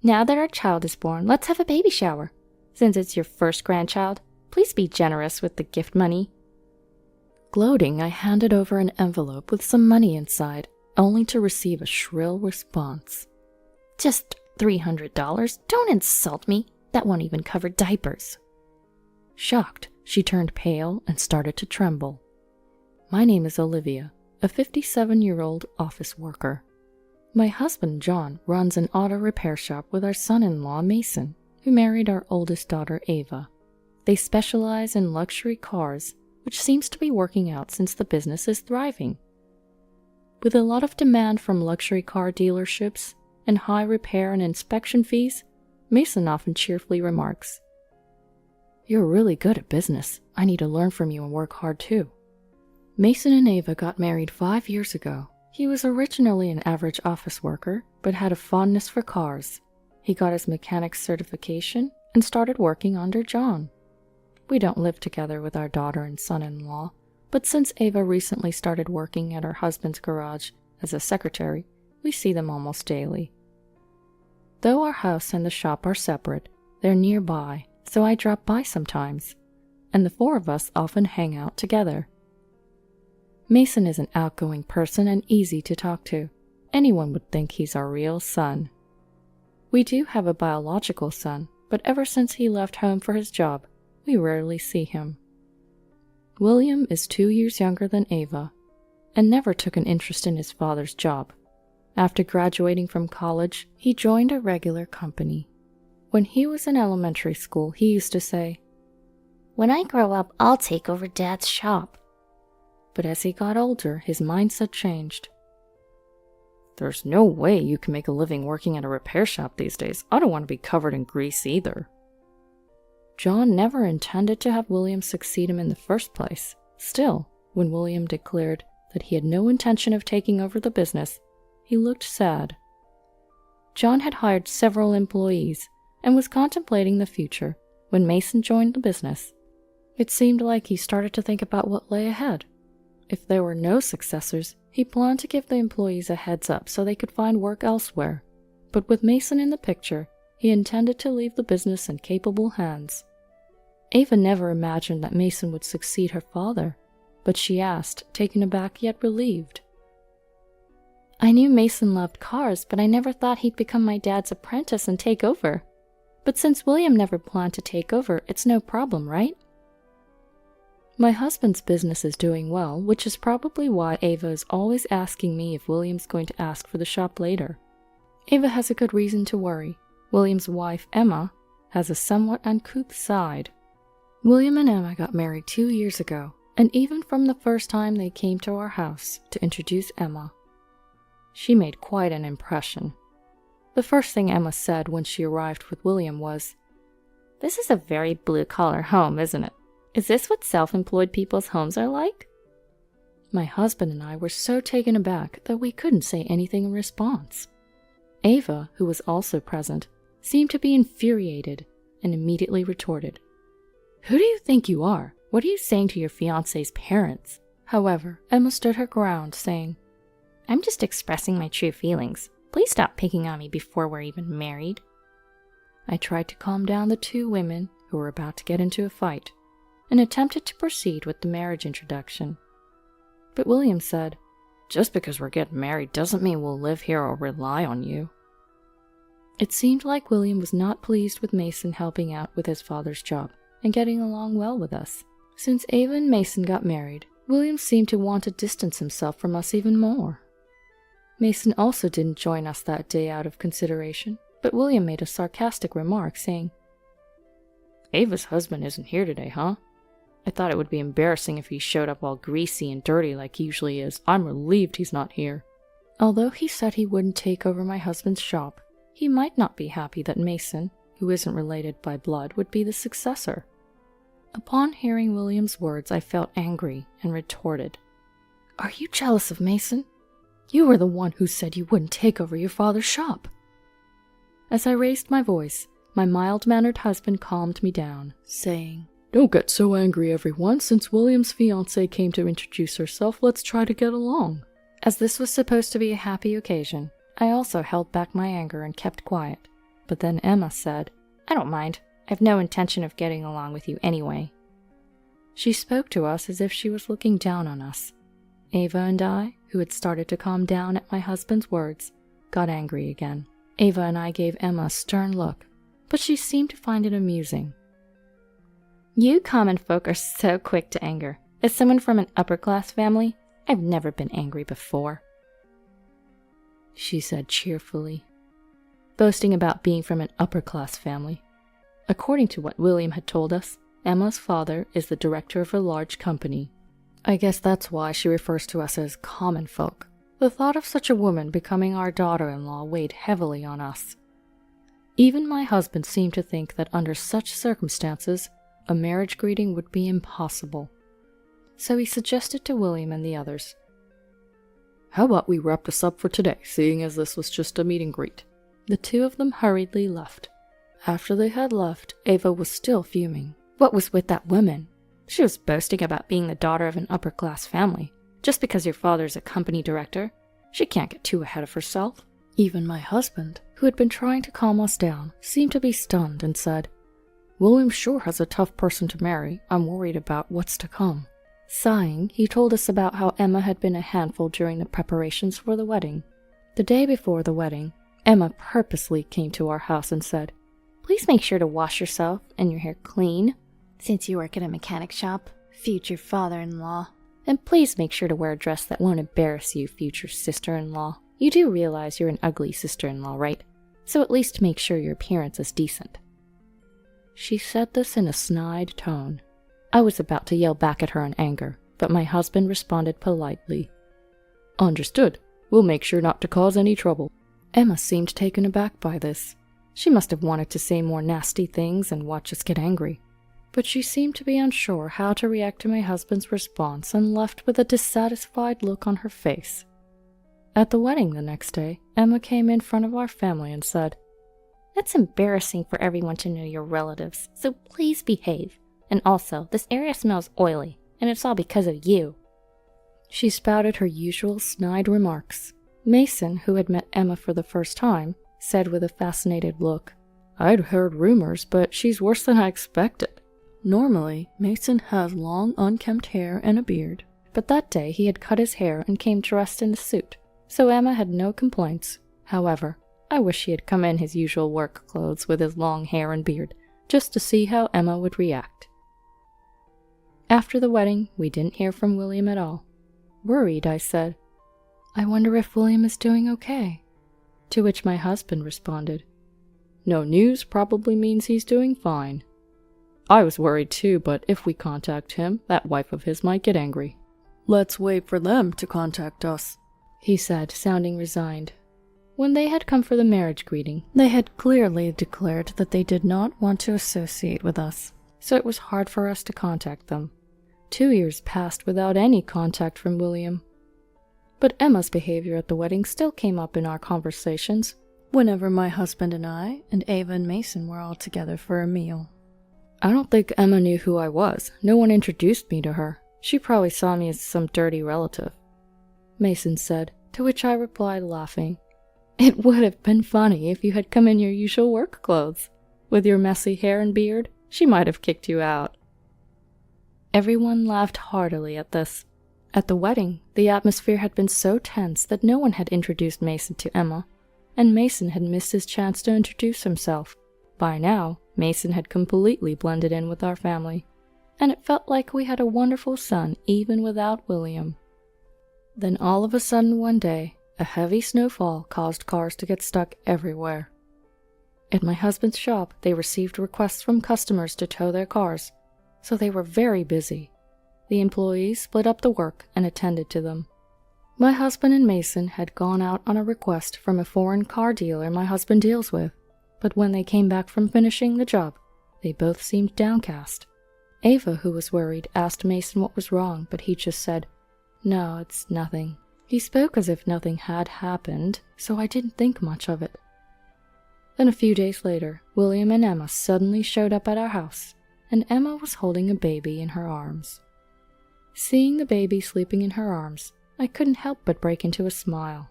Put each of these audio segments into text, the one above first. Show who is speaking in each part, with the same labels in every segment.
Speaker 1: Now that our child is born, let's have a baby shower. Since it's your first grandchild, please be generous with the gift money."
Speaker 2: Gloating, I handed over an envelope with some money inside, only to receive a shrill response.
Speaker 1: "Just $300? Don't insult me. That won't even cover diapers."
Speaker 2: Shocked, she turned pale and started to tremble. My name is Olivia, a 57-year-old office worker. My husband, John, runs an auto repair shop with our son-in-law, Mason, who married our oldest daughter, Ava. They specialize in luxury cars, which seems to be working out since the business is thriving. With a lot of demand from luxury car dealerships and high repair and inspection fees, Mason often cheerfully remarks, "You're really good at business. I need to learn from you and work hard too." Mason and Ava got married 5 years ago. He was originally an average office worker, but had a fondness for cars. He got his mechanic's certification and started working under John. We don't live together with our daughter and son-in-law, but since Ava recently started working at her husband's garage as a secretary, we see them almost daily. Though our house and the shop are separate, they're nearby, so I drop by sometimes, and the four of us often hang out together. Mason is an outgoing person and easy to talk to. Anyone would think he's our real son. We do have a biological son, but ever since he left home for his job, we rarely see him. William is 2 years younger than Ava, and never took an interest in his father's job. After graduating from college, he joined a regular company. When he was in elementary school, he used to say,
Speaker 1: "When I grow up, I'll take over Dad's shop."
Speaker 2: But as he got older, his mindset changed. "There's no way you can make a living working at a repair shop these days. I don't want to be covered in grease either." John never intended to have William succeed him in the first place. Still, when William declared that he had no intention of taking over the business, he looked sad. John had hired several employees and was contemplating the future when Mason joined the business. It seemed like he started to think about what lay ahead. If there were no successors, he planned to give the employees a heads up so they could find work elsewhere. But with Mason in the picture, he intended to leave the business in capable hands. Ava never imagined that Mason would succeed her father, but she asked, taken aback yet relieved.
Speaker 1: "I knew Mason loved cars, but I never thought he'd become my dad's apprentice and take over. But since William never planned to take over, it's no problem, right?"
Speaker 2: My husband's business is doing well, which is probably why Ava is always asking me if William's going to ask for the shop later. Ava has a good reason to worry. William's wife, Emma, has a somewhat uncouth side. William and Emma got married 2 years ago, and even from the first time they came to our house to introduce Emma, she made quite an impression. The first thing Emma said when she arrived with William was,
Speaker 1: "This is a very blue-collar home, isn't it? Is this what self-employed people's homes are like?"
Speaker 2: My husband and I were so taken aback that we couldn't say anything in response. Ava, who was also present, seemed to be infuriated and immediately retorted, "Who do you think you are? What are you saying to your fiancé's parents?" However, Emma stood her ground, saying,
Speaker 1: "I'm just expressing my true feelings. Please stop picking on me before we're even married."
Speaker 2: I tried to calm down the two women who were about to get into a fight, and attempted to proceed with the marriage introduction. But William said, "Just because we're getting married doesn't mean we'll live here or rely on you." It seemed like William was not pleased with Mason helping out with his father's job and getting along well with us. Since Ava and Mason got married, William seemed to want to distance himself from us even more. Mason also didn't join us that day out of consideration, but William made a sarcastic remark saying, "Ava's husband isn't here today, huh? I thought it would be embarrassing if he showed up all greasy and dirty like he usually is. I'm relieved he's not here." Although he said he wouldn't take over my husband's shop, he might not be happy that Mason, who isn't related by blood, would be the successor. Upon hearing William's words, I felt angry and retorted, "Are you jealous of Mason? You were the one who said you wouldn't take over your father's shop." As I raised my voice, my mild-mannered husband calmed me down, saying, "Don't get so angry, everyone. Since William's fiancée came to introduce herself, let's try to get along." As this was supposed to be a happy occasion, I also held back my anger and kept quiet, but then Emma said, "I don't mind. I've no intention of getting along with you anyway." She spoke to us as if she was looking down on us. Ava and I, who had started to calm down at my husband's words, got angry again. Ava and I gave Emma a stern look, but she seemed to find it amusing. "You common folk are so quick to anger. As someone from an upper-class family, I've never been angry before," she said cheerfully, boasting about being from an upper-class family. According to what William had told us, Emma's father is the director of a large company. I guess that's why she refers to us as common folk. The thought of such a woman becoming our daughter-in-law weighed heavily on us. Even my husband seemed to think that under such circumstances, a marriage greeting would be impossible. So he suggested to William and the others, "How about we wrap this up for today, seeing as this was just a meet and greet?" The two of them hurriedly left. After they had left, Ava was still fuming. What was with that woman? She was boasting about being the daughter of an upper-class family. Just because your father's a company director, she can't get too ahead of herself. Even my husband, who had been trying to calm us down, seemed to be stunned and said, "William sure has a tough person to marry. I'm worried about what's to come." Sighing, he told us about how Emma had been a handful during the preparations for the wedding. The day before the wedding, Emma purposely came to our house and said, "Please make sure to wash yourself and your hair clean, since you work at a mechanic shop, future father-in-law. And please make sure to wear a dress that won't embarrass you, future sister-in-law. You do realize you're an ugly sister-in-law, right? So at least make sure your appearance is decent." She said this in a snide tone. I was about to yell back at her in anger, but my husband responded politely. "Understood. We'll make sure not to cause any trouble." Emma seemed taken aback by this. She must have wanted to say more nasty things and watch us get angry. But she seemed to be unsure how to react to my husband's response and left with a dissatisfied look on her face. At the wedding the next day, Emma came in front of our family and said, "It's embarrassing for everyone to know your relatives, so please behave. And also, this area smells oily, and it's all because of you." She spouted her usual snide remarks. Mason, who had met Emma for the first time, said with a fascinated look, "I'd heard rumors, but she's worse than I expected." Normally, Mason has long, unkempt hair and a beard, but that day he had cut his hair and came dressed in a suit, so Emma had no complaints. However, I wish he had come in his usual work clothes with his long hair and beard, just to see how Emma would react. After the wedding, we didn't hear from William at all. Worried, I said, "I wonder if William is doing okay?" To which my husband responded, "No news probably means he's doing fine." I was worried too, but if we contact him, that wife of his might get angry. "Let's wait for them to contact us," he said, sounding resigned. When they had come for the marriage greeting, they had clearly declared that they did not want to associate with us, so it was hard for us to contact them. 2 years passed without any contact from William. But Emma's behavior at the wedding still came up in our conversations, whenever my husband and I and Ava and Mason were all together for a meal. I don't think Emma knew who I was. No one introduced me to her. She probably saw me as some dirty relative," Mason said, to which I replied laughing, "It would have been funny if you had come in your usual work clothes. With your messy hair and beard, she might have kicked you out." Everyone laughed heartily at this. At the wedding, the atmosphere had been so tense that no one had introduced Mason to Emma, and Mason had missed his chance to introduce himself. By now, Mason had completely blended in with our family, and it felt like we had a wonderful son even without William. Then all of a sudden one day, a heavy snowfall caused cars to get stuck everywhere. At my husband's shop, they received requests from customers to tow their cars, so they were very busy. The employees split up the work and attended to them. My husband and Mason had gone out on a request from a foreign car dealer my husband deals with, but when they came back from finishing the job, they both seemed downcast. Ava, who was worried, asked Mason what was wrong, but he just said, "No, it's nothing." He spoke as if nothing had happened, so I didn't think much of it. Then a few days later, William and Emma suddenly showed up at our house, and Emma was holding a baby in her arms. Seeing the baby sleeping in her arms, I couldn't help but break into a smile.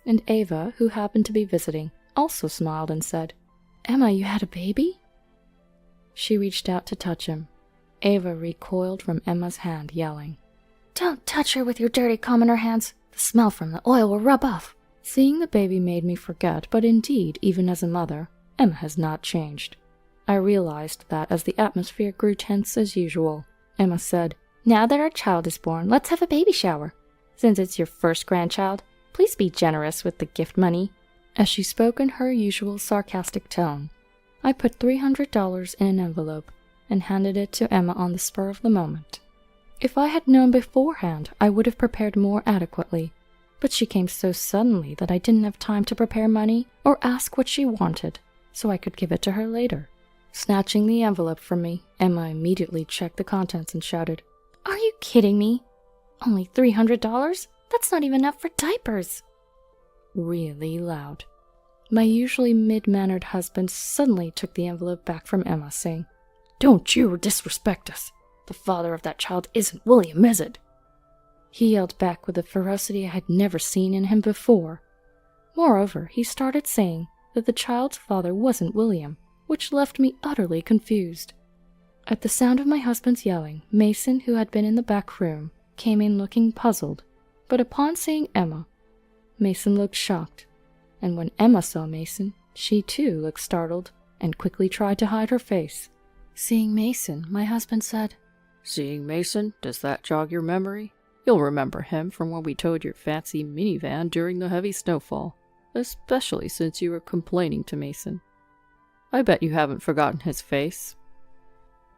Speaker 2: And Ava, who happened to be visiting, also smiled and said, Emma, you had a baby?" She reached out to touch him. Ava recoiled from Emma's hand, yelling,
Speaker 1: "Don't touch her with your dirty commoner hands. The smell from the oil will rub off."
Speaker 2: Seeing the baby made me forget, but indeed, even as a mother, Emma has not changed. I realized that as the atmosphere grew tense as usual, Emma said,
Speaker 1: "Now that our child is born, let's have a baby shower. Since it's your first grandchild, please be generous with the gift money."
Speaker 2: As she spoke in her usual sarcastic tone, I put $300 in an envelope and handed it to Emma on the spur of the moment. If I had known beforehand, I would have prepared more adequately, but she came so suddenly that I didn't have time to prepare money or ask what she wanted, so I could give it to her later. Snatching the envelope from me, Emma immediately checked the contents and shouted,
Speaker 1: "Are you kidding me? Only $300? That's not even enough for diapers."
Speaker 2: Really loud. My usually mid-mannered husband suddenly took the envelope back from Emma, saying, "Don't you disrespect us. The father of that child isn't William, is it?" He yelled back with a ferocity I had never seen in him before. Moreover, he started saying that the child's father wasn't William, which left me utterly confused. At the sound of my husband's yelling, Mason, who had been in the back room, came in looking puzzled, but upon seeing Emma, Mason looked shocked, and when Emma saw Mason, she too looked startled and quickly tried to hide her face. Seeing Mason, my husband said,
Speaker 3: "Seeing Mason, does that jog your memory? You'll remember him from when we towed your fancy minivan during the heavy snowfall, especially since you were complaining to Mason. I bet you haven't forgotten his face."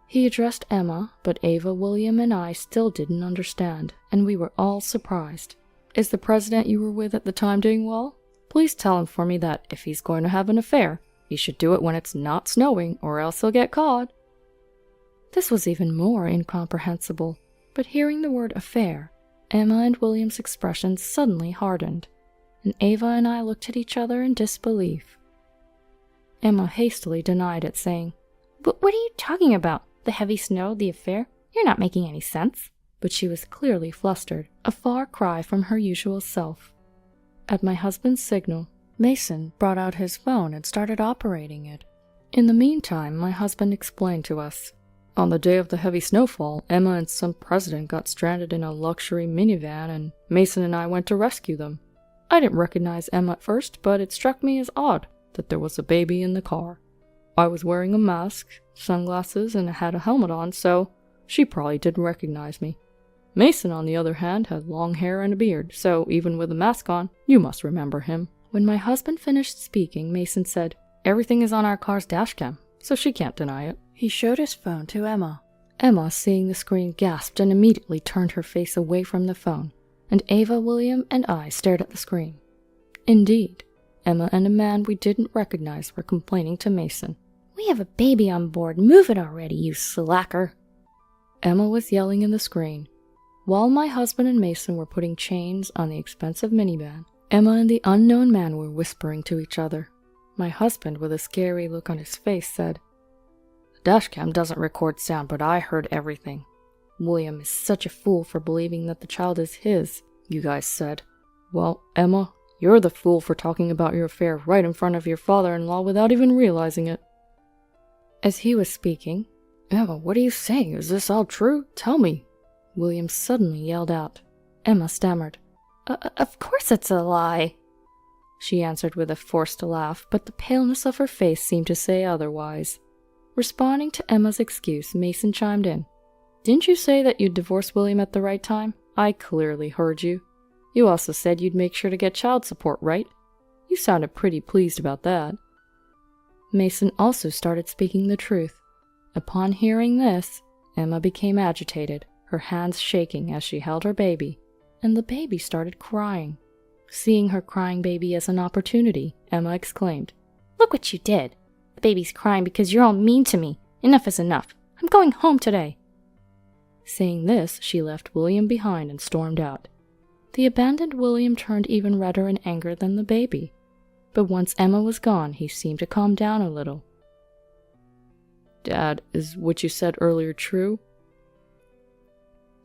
Speaker 2: He addressed Emma, but Ava, William, and I still didn't understand, and we were all surprised. "Is the president you were with at the time doing well? Please tell him for me that if he's going to have an affair, he should do it when it's not snowing, or else he'll get caught." This was even more incomprehensible, but hearing the word affair, Emma and William's expressions suddenly hardened, and Ava and I looked at each other in disbelief. Emma hastily denied it, saying,
Speaker 1: "But what are you talking about? The heavy snow, the affair? You're not making any sense."
Speaker 2: But she was clearly flustered, a far cry from her usual self. At my husband's signal, Mason brought out his phone and started operating it. In the meantime, my husband explained to us, "On the day of the heavy snowfall, Emma and some president got stranded in a luxury minivan, and Mason and I went to rescue them. I didn't recognize Emma at first, but it struck me as odd that there was a baby in the car. I was wearing a mask, sunglasses, and had a helmet on, so she probably didn't recognize me. Mason, on the other hand, had long hair and a beard, so even with a mask on, you must remember him." When my husband finished speaking, Mason said, "Everything is on our car's dashcam, so she can't deny it." He showed his phone to Emma. Emma, seeing the screen, gasped and immediately turned her face away from the phone, and Ava, William, and I stared at the screen. Indeed, Emma and a man we didn't recognize were complaining to Mason.
Speaker 1: "We have a baby on board. Move it already, you slacker."
Speaker 2: Emma was yelling in the screen. While my husband and Mason were putting chains on the expensive minivan, Emma and the unknown man were whispering to each other. My husband, with a scary look on his face, said, "The dashcam doesn't record sound, but I heard everything. William is such a fool for believing that the child is his, you guys said. Well, Emma, you're the fool for talking about your affair right in front of your father-in-law without even realizing it." As he was speaking, "Emma, what are you saying? Is this all true? Tell me." William suddenly yelled out. Emma stammered.
Speaker 1: Of course it's a lie."
Speaker 2: She answered with a forced laugh, but the paleness of her face seemed to say otherwise. Responding to Emma's excuse, Mason chimed in. "Didn't you say that you'd divorce William at the right time? I clearly heard you. You also said you'd make sure to get child support, right? You sounded pretty pleased about that." Mason also started speaking the truth. Upon hearing this, Emma became agitated, her hands shaking as she held her baby, and the baby started crying. Seeing her crying baby as an opportunity, Emma exclaimed,
Speaker 1: "Look what you did. The baby's crying because you're all mean to me. Enough is enough. I'm going home today."
Speaker 2: Saying this, she left William behind and stormed out. The abandoned William turned even redder in anger than the baby, but once Emma was gone, he seemed to calm down a little. "Dad, is what you said earlier true?"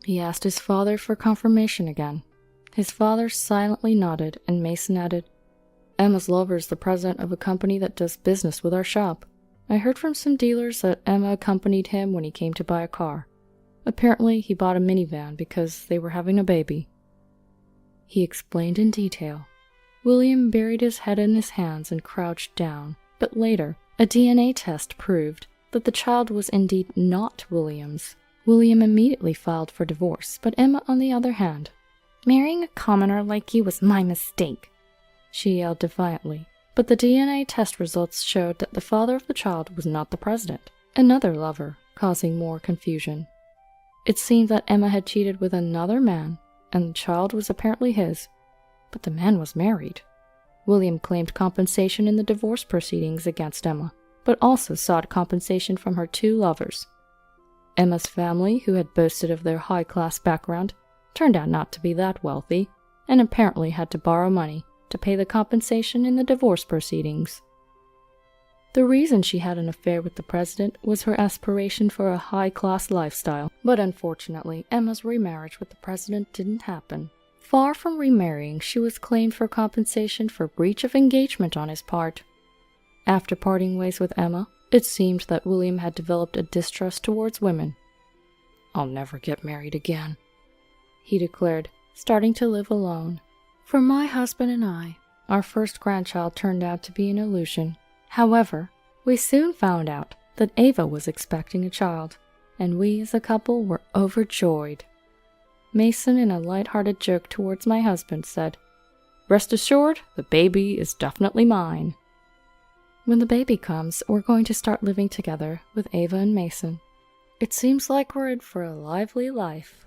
Speaker 2: He asked his father for confirmation again. His father silently nodded, and Mason added, Emma's lover is the president of a company that does business with our shop. I heard from some dealers that Emma accompanied him when he came to buy a car. Apparently, he bought a minivan because they were having a baby." He explained in detail. William buried his head in his hands and crouched down, but later, a DNA test proved that the child was indeed not William's. William immediately filed for divorce, but Emma, on the other hand, "Marrying a commoner like you was my mistake," she yelled defiantly. But the DNA test results showed that the father of the child was not the president, another lover, causing more confusion. It seemed that Emma had cheated with another man, and the child was apparently his, but the man was married. William claimed compensation in the divorce proceedings against Emma, but also sought compensation from her two lovers. Emma's family, who had boasted of their high-class background, turned out not to be that wealthy, and apparently had to borrow money to pay the compensation in the divorce proceedings. The reason she had an affair with the president was her aspiration for a high-class lifestyle, but unfortunately, Emma's remarriage with the president didn't happen. Far from remarrying, she was claimed for compensation for breach of engagement on his part. After parting ways with Emma, it seemed that William had developed a distrust towards women. "I'll never get married again," he declared, starting to live alone. For my husband and I, our first grandchild turned out to be an illusion. However, we soon found out that Ava was expecting a child, and we as a couple were overjoyed. Mason, in a light-hearted joke towards my husband, said, "Rest assured, the baby is definitely mine." When the baby comes, we're going to start living together with Ava and Mason. It seems like we're in for a lively life.